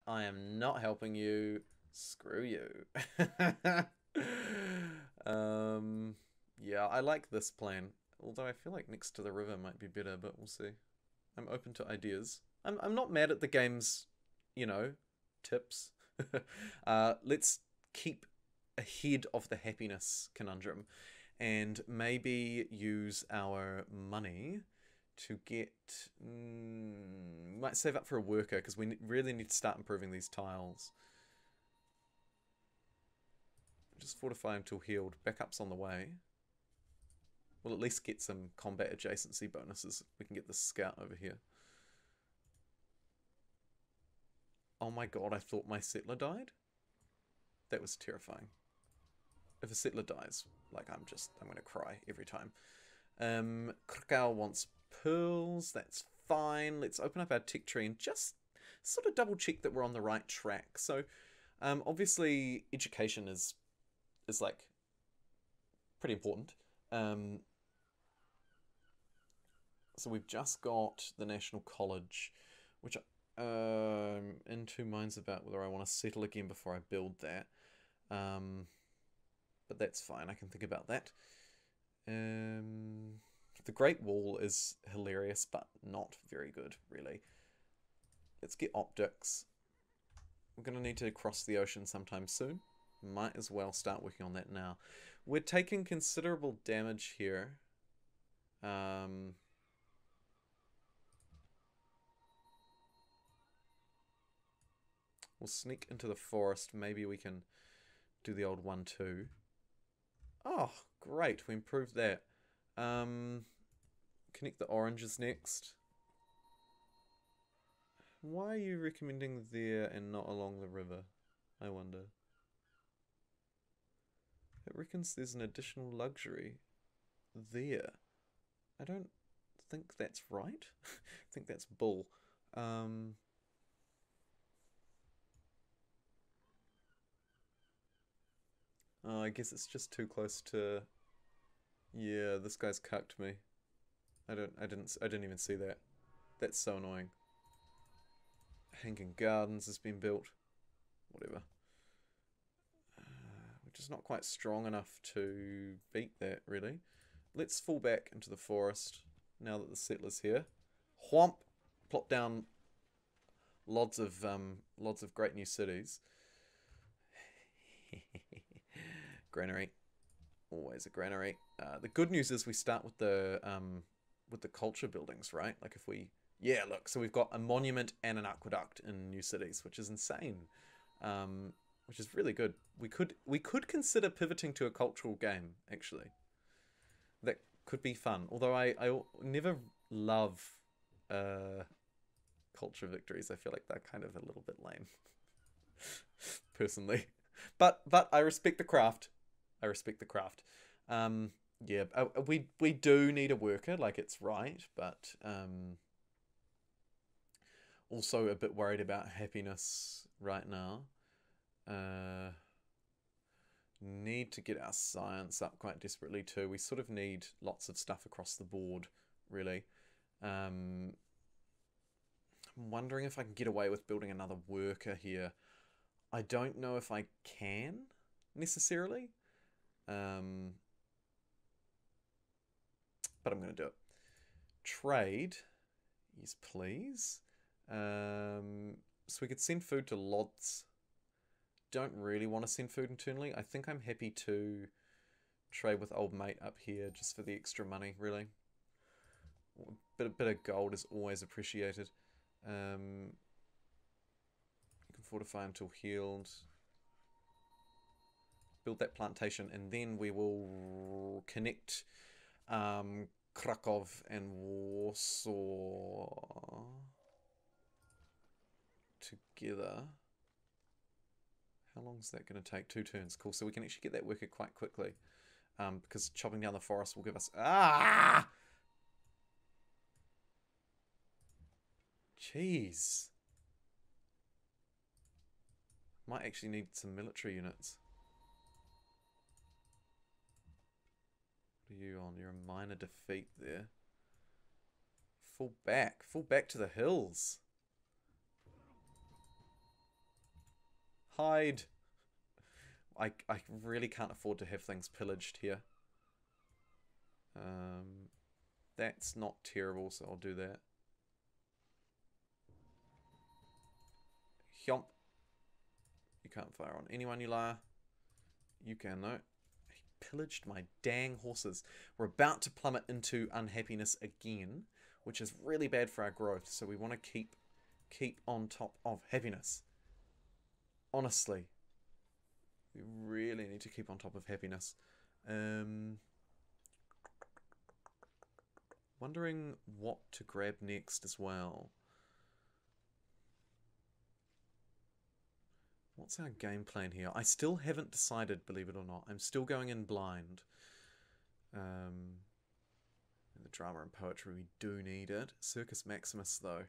I am not helping you. Screw you. um, yeah, I like this plan. Although I feel like next to the river might be better, but we'll see. I'm open to ideas. I'm not mad at the game's, you know, tips. Let's keep ahead of the happiness conundrum and maybe use our money to get. Might save up for a worker because we really need to start improving these tiles. Just fortify until healed. Backup's on the way. We'll at least get some combat adjacency bonuses. We can get the scout over here. Oh my god, I thought my settler died? That was terrifying. If a settler dies, like I'm gonna cry every time. Krakow wants pearls, that's fine. Let's open up our tech tree and just sort of double check that we're on the right track. So, obviously education is like pretty important. So we've just got the National College, which in two minds about whether I want to settle again before I build that. But that's fine. I can think about that. The Great Wall is hilarious, but not very good, really. Let's get optics. We're going to need to cross the ocean sometime soon. Might as well start working on that now. We're taking considerable damage here. We'll sneak into the forest. Maybe we can do the old 1-2. Oh, great. We improved that. Connect the oranges next. Why are you recommending there and not along the river? I wonder. It reckons there's an additional luxury there. I don't think that's right. I think that's bull. Oh, I guess it's just too close to. Yeah, this guy's cucked me. I didn't even see that. That's so annoying. Hanging Gardens has been built. Whatever. We're just not quite strong enough to beat that, really. Let's fall back into the forest now that the settler's here. Whomp! Plop down lots of great new cities. Granary, always a granary. The good news is we start with the culture buildings, right? Like if we, yeah, look, so we've got a monument and an aqueduct in new cities, which is insane, which is really good. We could consider pivoting to a cultural game actually. That could be fun. Although I never love culture victories. I feel like they're kind of a little bit lame, personally. But I respect the craft. I respect the craft. Yeah, we do need a worker, like it's right, but also a bit worried about happiness right now. Need to get our science up quite desperately too. We sort of need lots of stuff across the board, really. I'm wondering if I can get away with building another worker here. I don't know if I can, necessarily. But I'm going to do it. Trade. Yes, please. So we could send food to Lods. Don't really want to send food internally. I think I'm happy to trade with old mate up here just for the extra money, really. A bit of gold is always appreciated. You can fortify until healed. Build that plantation, and then we will connect Krakow and Warsaw together. How long is that going to take? 2 turns. Cool. So we can actually get that worker quite quickly. Because chopping down the forest will give us... Ah! Jeez. Might actually need some military units. What are you on? You're a minor defeat there. Fall back. Fall back to the hills. Hide. I really can't afford to have things pillaged here. That's not terrible, so I'll do that. Hyomp. You can't fire on anyone, you liar. You can, though. He pillaged my dang horses. We're about to plummet into unhappiness again, which is really bad for our growth, so we want to keep on top of happiness. Honestly. We really need to keep on top of happiness. Wondering what to grab next as well. What's our game plan here? I still haven't decided, believe it or not. I'm still going in blind. The drama and poetry, we do need it. Circus Maximus, though,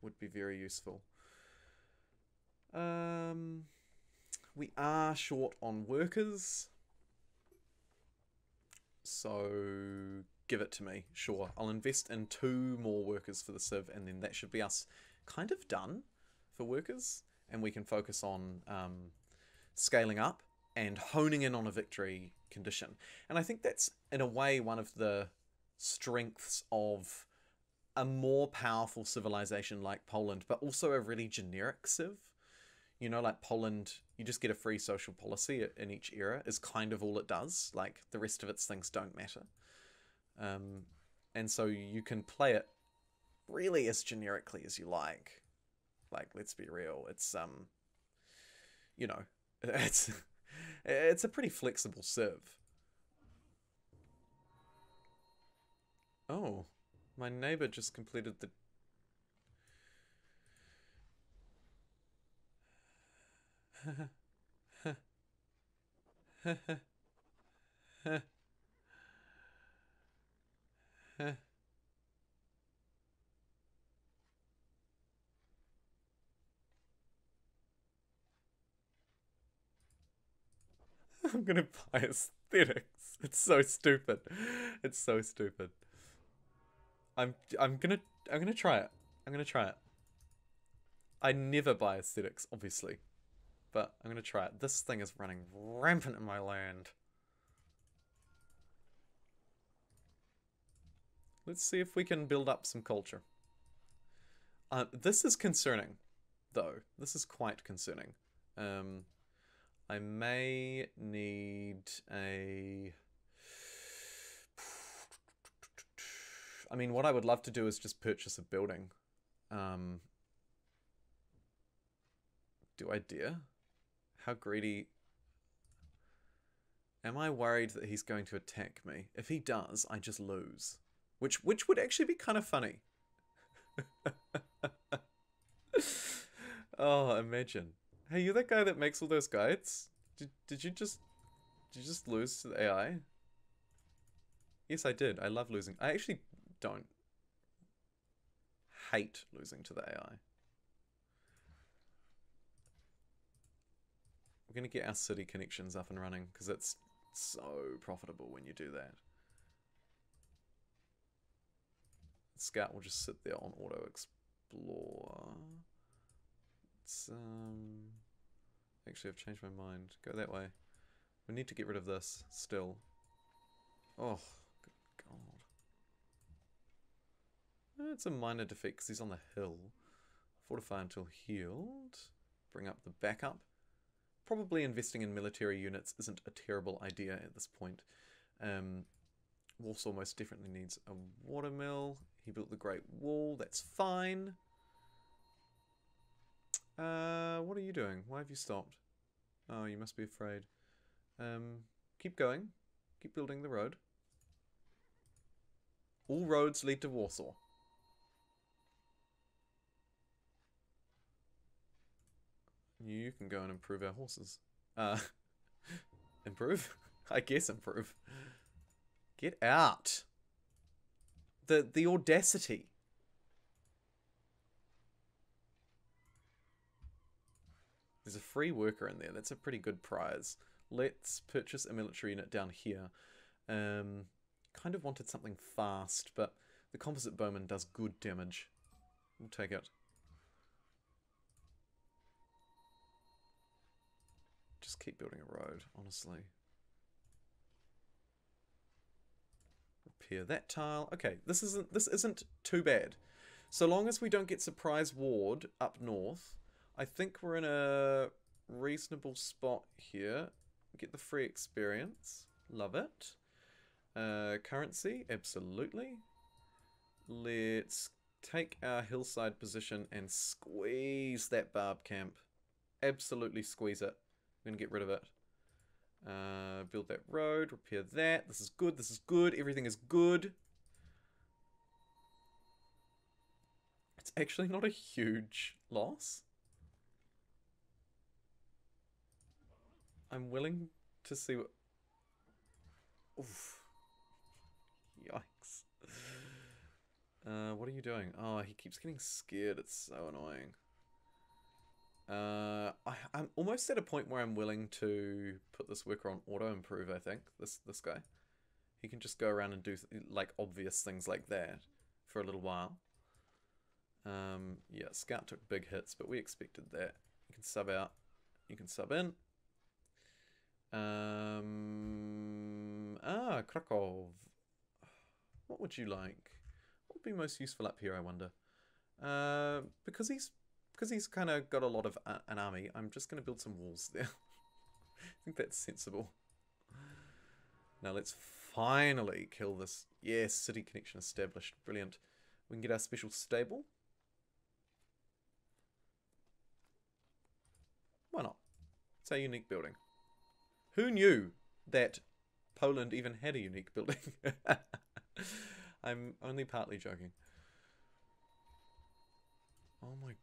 would be very useful. We are short on workers. So give it to me. Sure. I'll invest in 2 more workers for the Civ, and then that should be us kind of done for workers. And we can focus on scaling up and honing in on a victory condition. And I think that's, in a way, one of the strengths of a more powerful civilization like Poland, but also a really generic civ. You know, like Poland, you just get a free social policy in each era is kind of all it does. Like, the rest of its things don't matter. And so you can play it really as generically as you like. Like, let's be real, it's, you know, it's a pretty flexible civ. Oh, my neighbor just completed the... I'm gonna buy aesthetics. It's so stupid. It's so stupid. I'm gonna try it. I'm gonna try it. I never buy aesthetics, obviously. But I'm gonna try it. This thing is running rampant in my land. Let's see if we can build up some culture. This is concerning, though. This is quite concerning. I may need a... I mean, what I would love to do is just purchase a building. Do I dare? How greedy... Am I worried that he's going to attack me? If he does, I just lose. Which would actually be kind of funny. Oh, imagine. Hey, you're that guy that makes all those guides? Did you just lose to the AI? Yes, I did. I love losing. I actually don't hate losing to the AI. We're going to get our city connections up and running because it's so profitable when you do that. Scout will just sit there on auto explore. It's actually, I've changed my mind. Go that way. We need to get rid of this still. Oh, good God. It's a minor defeat because he's on the hill. Fortify until healed. Bring up the backup. Probably investing in military units isn't a terrible idea at this point. Warsaw most definitely needs a watermill. He built the Great Wall. That's fine. What are you doing? Why have you stopped? Oh, you must be afraid. Keep going. Keep building the road. All roads lead to Warsaw. You can go and improve our horses. Improve? I guess improve. Get out. The audacity. There's a free worker in there. That's a pretty good prize. Let's purchase a military unit down here. Kind of wanted something fast, but the composite bowman does good damage. We'll take it. just keep building a road, honestly. Repair that tile. Okay, this isn't too bad. So long as we don't get surprise ward up north, I think we're in a reasonable spot here. Get the free experience. Love it. Currency, absolutely. Let's take our hillside position and squeeze that barb camp. Absolutely squeeze it. I'm going to get rid of it. Build that road, repair that. This is good, this is good, everything is good. It's actually not a huge loss. I'm willing to see what... Oof. Yikes. What are you doing? Oh, he keeps getting scared. It's so annoying. I'm almost at a point where I'm willing to put this worker on auto improve, I think. This guy. He can just go around and do like obvious things like that for a little while. Yeah, Scout took big hits, but we expected that. You can sub out. You can sub in. Krakow. What would you like? What would be most useful up here, I wonder? Because he's kind of got a lot of an army, I'm just going to build some walls there. I think that's sensible. Now let's finally kill this. Yes, city connection established. Brilliant. We can get our special stable. Why not? It's our unique building. Who knew that Poland even had a unique building? I'm only partly joking. Oh my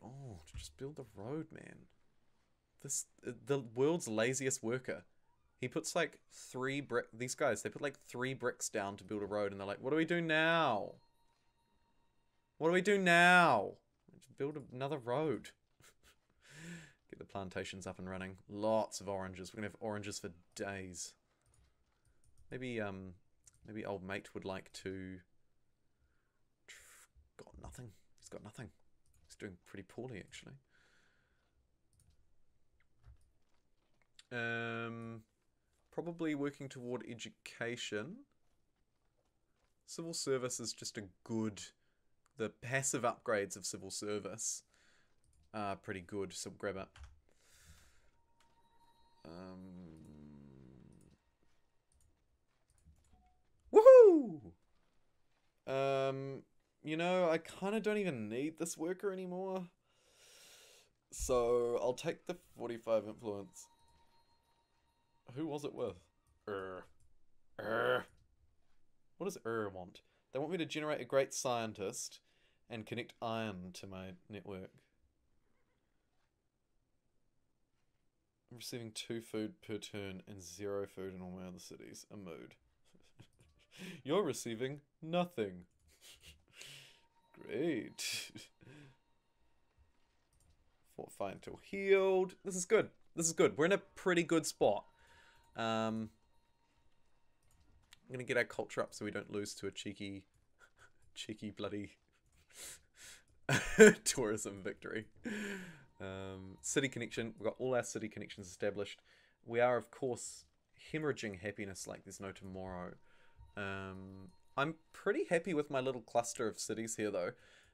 god, just build the road, man. The world's laziest worker. He puts like 3 brick. These guys, they put like 3 bricks down to build a road, and they're like, "What do we do now? What do we do now? Just build another road." Get the plantations up and running. Lots of oranges. We're gonna have oranges for days. Maybe maybe old mate would like to. Got nothing. He's got nothing. He's doing pretty poorly, actually. Probably working toward education. Civil service is just a good... The passive upgrades of civil service are pretty good, so grab it. Woohoo! You know, I kind of don't even need this worker anymore. So, I'll take the 45 influence. Who was it with? What does want? They want me to generate a great scientist and connect iron to my network. I'm receiving 2 food per turn and 0 food in all my other cities. A mood. You're receiving nothing. Great. Fortify until healed. This is good. This is good. We're in a pretty good spot. I'm going to get our culture up so we don't lose to a cheeky bloody tourism victory. City connection. We've got all our city connections established. We are, of course, hemorrhaging happiness like there's no tomorrow. I'm pretty happy with my little cluster of cities here, though.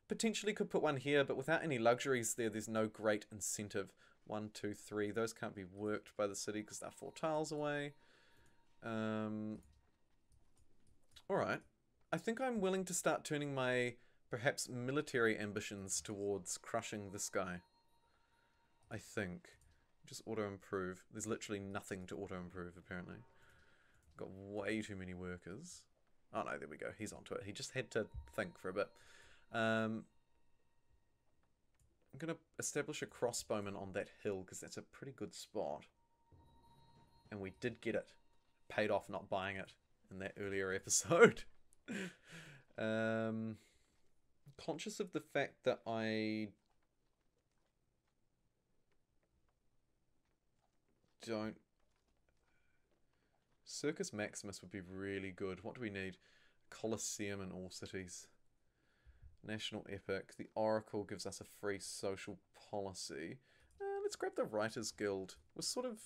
Potentially could put one here, but without any luxuries there, there's no great incentive. 1, 2, 3. Those can't be worked by the city because they're 4 tiles away. Alright. I think I'm willing to start turning my, perhaps, military ambitions towards crushing this guy. I think. Just auto-improve. There's literally nothing to auto-improve, apparently. Got way too many workers. Oh no, there we go. He's onto it. He just had to think for a bit. I'm going to establish a crossbowman on that hill because that's a pretty good spot. And we did get it. Paid off not buying it in that earlier episode. Conscious of the fact that I don't... Circus Maximus would be really good. What do we need? Colosseum in all cities. National Epic. The Oracle gives us a free social policy. Let's grab the Writers Guild. We're sort of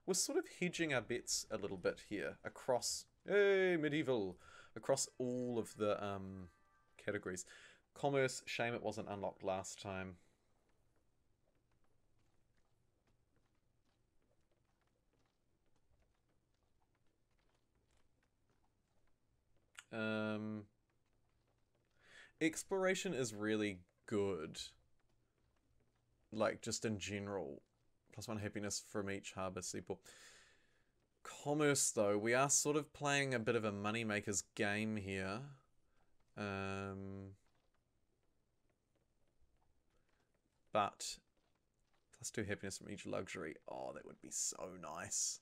we're sort of hedging our bets a little bit here across, hey, medieval, across all of the categories. Commerce, shame it wasn't unlocked last time. Exploration is really good. Like, just in general. +1 happiness from each harbour seaport. Commerce, though, we are sort of playing a bit of a moneymaker's game here. But +2 happiness from each luxury. Oh, that would be so nice.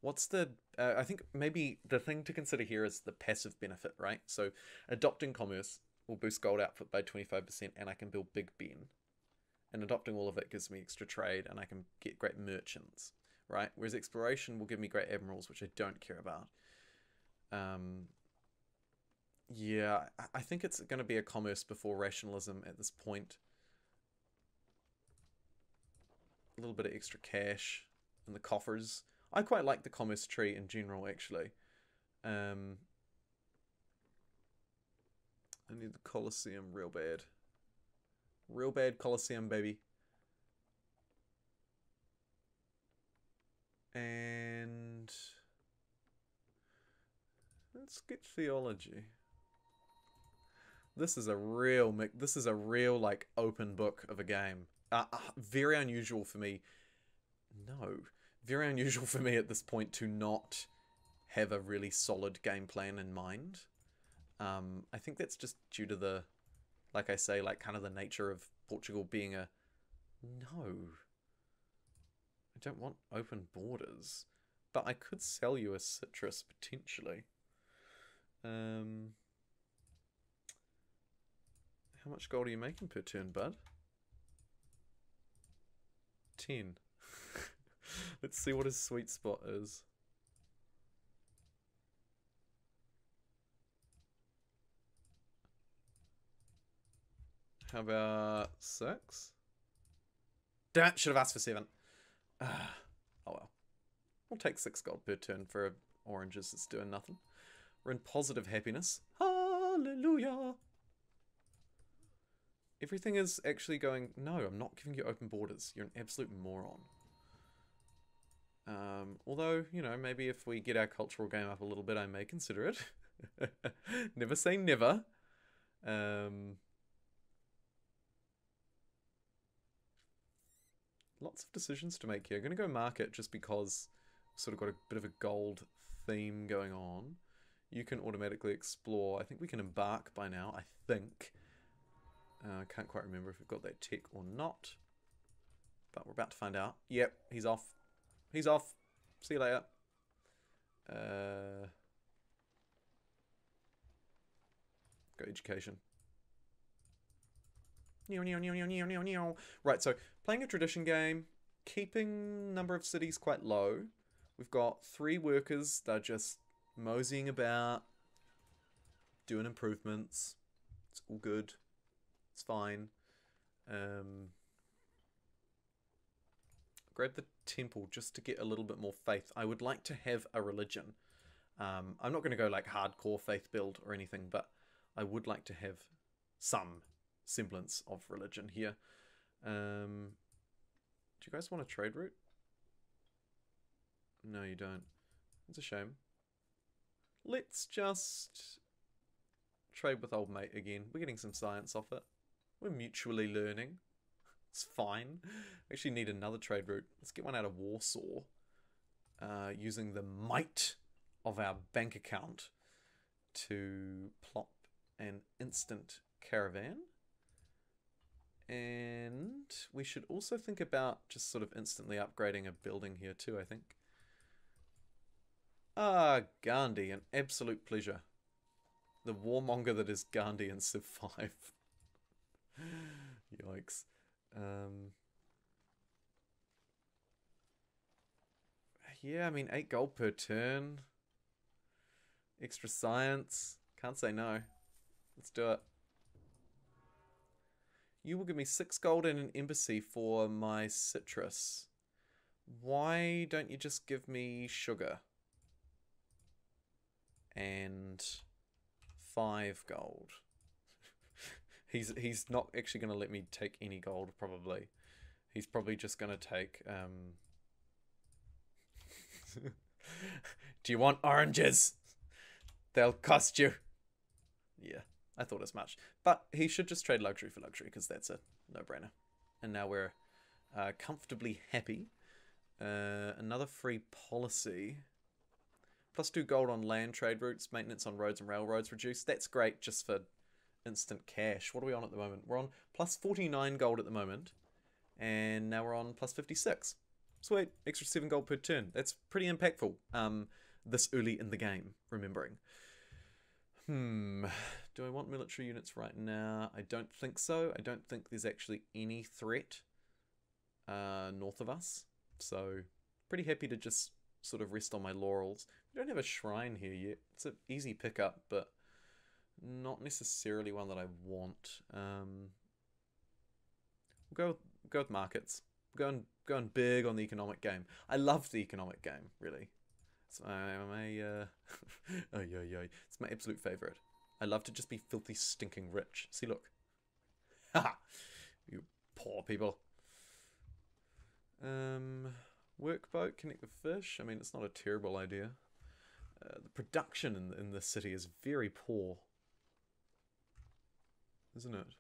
What's the... I think maybe the thing to consider here is the passive benefit, right? So adopting commerce will boost gold output by 25% and I can build Big Ben. And adopting all of it gives me extra trade and I can get great merchants, right? Whereas exploration will give me great admirals, which I don't care about. Yeah, I think it's going to be a commerce before rationalism at this point. A little bit of extra cash in the coffers. I quite like the commerce tree in general, actually. I need the Colosseum real bad. Real bad Colosseum, baby. And let's get theology. This is a real like open book of a game. Very unusual for me. No, very unusual for me at this point to not have a really solid game plan in mind. I think that's just due to the, like I say, like kind of the nature of Portugal being a... No. I don't want open borders. But I could sell you a citrus, potentially. How much gold are you making per turn, bud? 10. Let's see what his sweet spot is. How about 6? Damn it, should have asked for 7. Oh well. We'll take 6 gold per turn for oranges that's doing nothing. We're in positive happiness. Hallelujah! Everything is actually going... No, I'm not giving you open borders. You're an absolute moron. Although, you know, maybe if we get our cultural game up a little bit, I may consider it. Never say never. Lots of decisions to make here. I'm going to go market just because we've sort of got a bit of a gold theme going on. You can automatically explore. I think we can embark by now, I think. I can't quite remember if we've got that tick or not. But we're about to find out. Yep, he's off. He's off. See you later. Go education. Right, so playing a tradition game, keeping number of cities quite low. We've got 3 workers that are just moseying about, doing improvements. It's all good. It's fine. Grab the temple just to get a little bit more faith. I would like to have a religion. I'm not going to go like hardcore faith build or anything, but I would like to have some semblance of religion here. Do you guys want a trade route? No, you don't. It's a shame. Let's just trade with old mate again. We're getting some science off it. We're mutually learning. It's fine. We actually need another trade route. Let's get one out of Warsaw. Using the might of our bank account to plop an instant caravan. And we should also think about just sort of instantly upgrading a building here too, I think. Ah, Gandhi, an absolute pleasure. The warmonger that is Gandhi in Civ 5. Yikes. Yeah, I mean, 8 gold per turn. Extra science. Can't say no. Let's do it. You will give me 6 gold and an embassy for my citrus. Why don't you just give me sugar? And 5 gold. He's not actually going to let me take any gold, probably. He's probably just going to take... Do you want oranges? They'll cost you. Yeah, I thought as much. But he should just trade luxury for luxury, because that's a no-brainer. And now we're comfortably happy. Another free policy. +2 gold on land trade routes. Maintenance on roads and railroads reduced. That's great just for instant cash. What are we on at the moment? We're on +49 gold at the moment. And now we're on +56. Sweet. Extra 7 gold per turn. That's pretty impactful. This early in the game, remembering. Do I want military units right now? I don't think so. I don't think there's actually any threat north of us. So, pretty happy to just sort of rest on my laurels. We don't have a shrine here yet. It's an easy pickup, but not necessarily one that I want. We'll go with markets. We're going big on the economic game. I love the economic game, really. It's it's my absolute favorite. I love to just be filthy, stinking rich. See, look. Haha! You poor people. Workboat, connect with fish. I mean, it's not a terrible idea. The production in this city is very poor. Isn't it?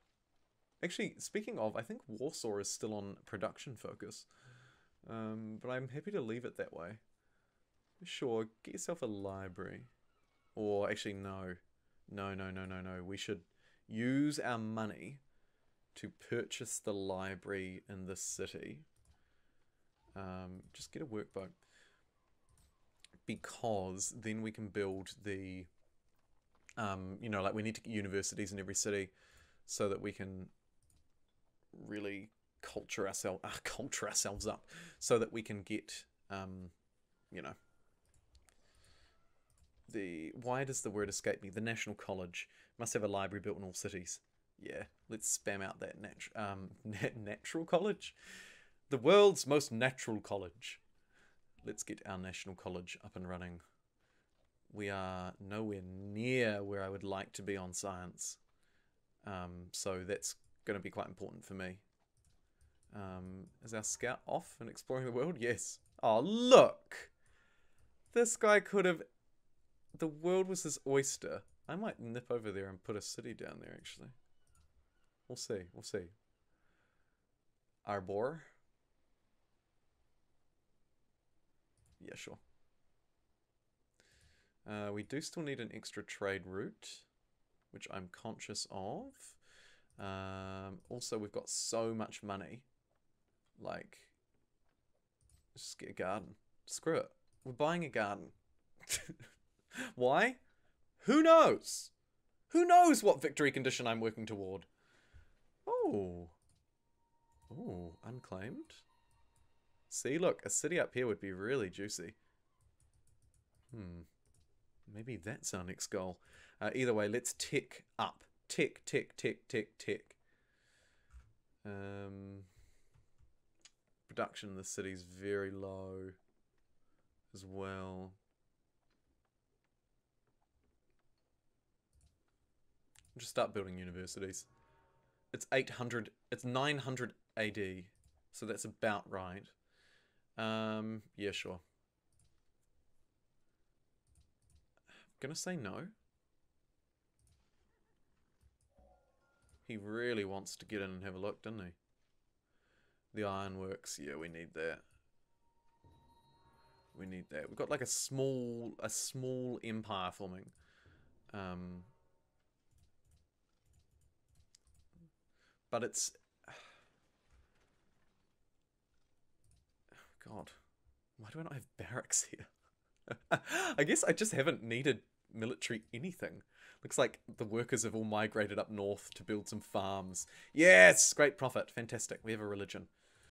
Actually, speaking of, I think Warsaw is still on production focus. But I'm happy to leave it that way. Sure, get yourself a library. Or, actually, no. No. We should use our money to purchase the library in this city. Just get a workboat. Because then we can build the... you know, like we need to get universities in every city so that we can really culture ourselves up. So that we can get, you know... Why does the word escape me? The National College must have a library built in all cities. Yeah, let's spam out that natural college. The world's most natural college. Let's get our National College up and running. We are nowhere near where I would like to be on science. So that's going to be quite important for me. Is our scout off and exploring the world? Yes. Oh, look! This guy could have... The world was his oyster. I might nip over there and put a city down there, actually. We'll see. We'll see. Arbor. Yeah, sure. We do still need an extra trade route, which I'm conscious of. Also, we've got so much money. Like, just get a garden. Screw it. We're buying a garden. Why? Who knows? Who knows what victory condition I'm working toward? Oh. Oh, unclaimed. See, look, a city up here would be really juicy. Maybe that's our next goal. Either way, let's tick up. Tick. Production in the city's very low as well. Just start building universities. It's 800, it's 900 AD, so that's about right. Yeah, sure. I'm gonna say no. He really wants to get in and have a look, doesn't he? The Ironworks, yeah, we need that. We need that. We've got like a small empire forming. But it's... God, why do I not have barracks here? I guess I just haven't needed military anything. Looks like the workers have all migrated up north to build some farms. Yes! Great profit. Fantastic. We have a religion.